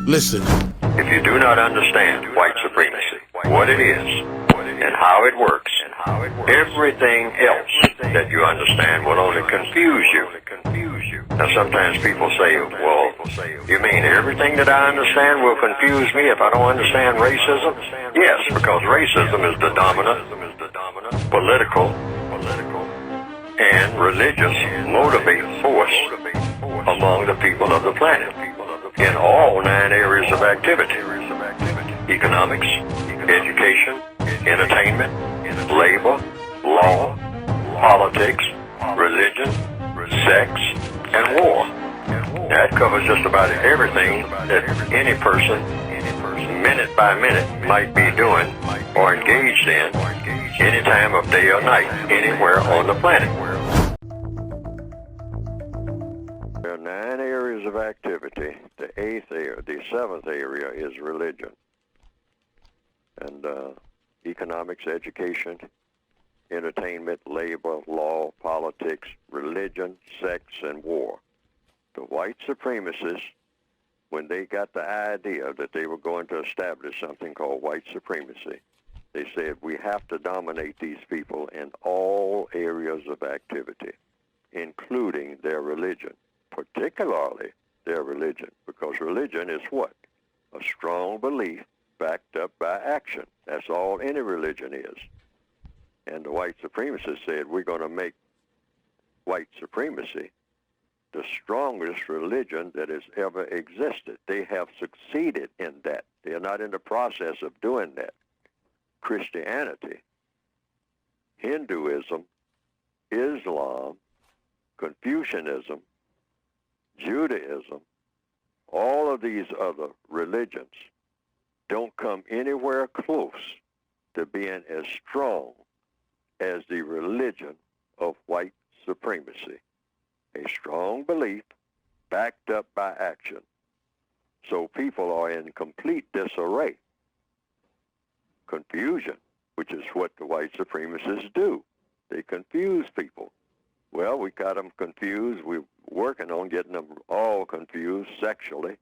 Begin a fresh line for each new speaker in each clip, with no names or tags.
Listen.
If you do not understand white supremacy, what it is, and how it works, everything else that you understand will only confuse you. Now sometimes people say, well, you mean everything that I understand will confuse me if I don't understand racism? Yes, because racism is the dominant political and religious motivating force among the people of the planet in all 9 areas of activity: economics, education, entertainment, labor, law, politics, religion, sex, and war. That covers just about everything that any person, minute by minute, might be doing or engaged in any time of day or night, anywhere on the planet. There are 9 areas of activity. The 7th area is religion. And economics, education, entertainment, labor, law, politics, religion, sex, and war. The white supremacists, when they got the idea that they were going to establish something called white supremacy, they said we have to dominate these people in all areas of activity, including their religion, particularly their religion, because religion is what? A strong belief backed up by action. That's all any religion is. And the white supremacists said we're going to make white supremacy the strongest religion that has ever existed. They have succeeded in that. They are not in the process of doing that. Christianity, Hinduism, Islam, Confucianism, Judaism, all of these other religions don't come anywhere close to being as strong as the religion of white supremacy. A strong belief backed up by action. So people are in complete disarray. Confusion, which is what the white supremacists do. They confuse people. Well, we got them confused. We're working on getting them all confused sexually.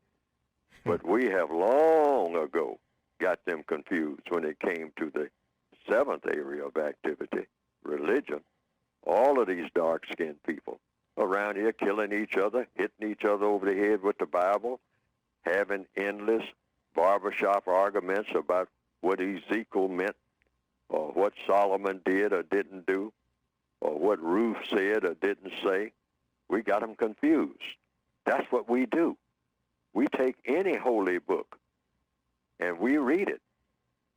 But we have long ago got them confused when it came to the 7th area of activity, religion. All of these dark-skinned people around here killing each other, hitting each other over the head with the Bible, having endless barbershop arguments about what Ezekiel meant, or what Solomon did or didn't do, or what Ruth said or didn't say. We got them confused. That's what we do. We take any holy book and we read it,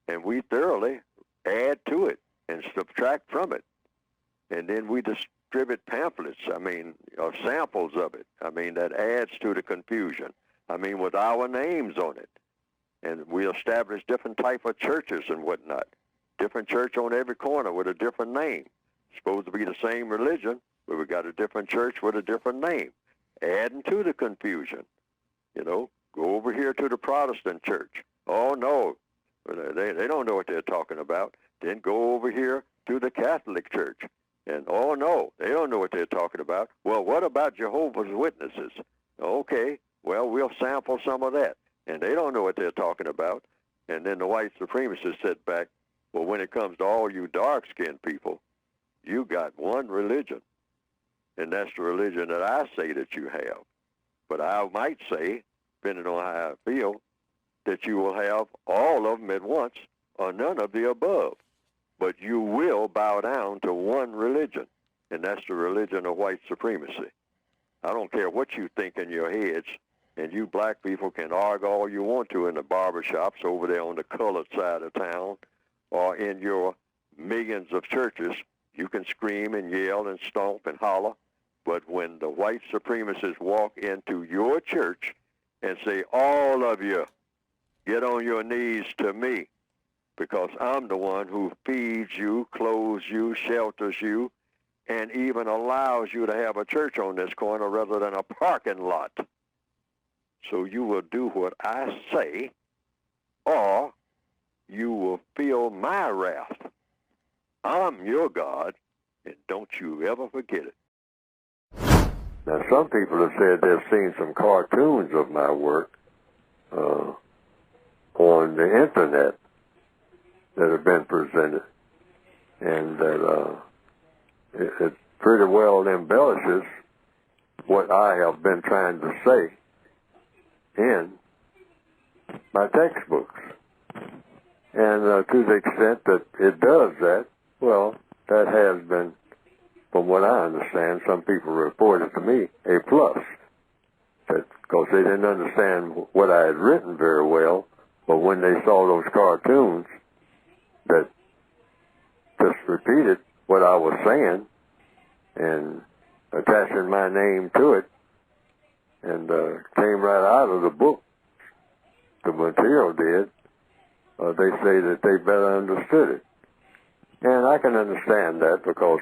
and we thoroughly add to it and subtract from it. And then we distribute pamphlets, or samples of it. That adds to the confusion. With our names on it. And we establish different type of churches and whatnot. Different church on every corner with a different name. Supposed to be the same religion, but we got a different church with a different name. Adding to the confusion. Go over here to the Protestant church. Oh, no, they don't know what they're talking about. Then go over here to the Catholic church. And, oh, no, they don't know what they're talking about. Well, what about Jehovah's Witnesses? Okay, well, we'll sample some of that. And they don't know what they're talking about. And then the white supremacists sit back, well, when it comes to all you dark-skinned people, you got one religion. And that's the religion that I say that you have. But I might say, depending on how I feel, that you will have all of them at once or none of the above. But you will bow down to one religion, and that's the religion of white supremacy. I don't care what you think in your heads, and you black people can argue all you want to in the barbershops over there on the colored side of town or in your millions of churches. You can scream and yell and stomp and holler, but when the white supremacists walk into your church and say, all of you, get on your knees to me, because I'm the one who feeds you, clothes you, shelters you, and even allows you to have a church on this corner rather than a parking lot. So you will do what I say, or you will feel my wrath. I'm your God, and don't you ever forget it. Now, some people have said they've seen some cartoons of my work. and the internet that have been presented, and that it pretty well embellishes what I have been trying to say in my textbooks. And to the extent that it does that, well, that has been, from what I understand, some people reported to me, a plus. Because they didn't understand what I had written very well, but when they saw those cartoons that just repeated what I was saying and attaching my name to it, and came right out of the book, the material did, they say that they better understood it. And I can understand that because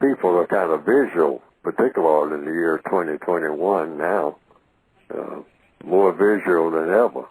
people are kind of visual, particularly in the year 2021 now, more visual than ever.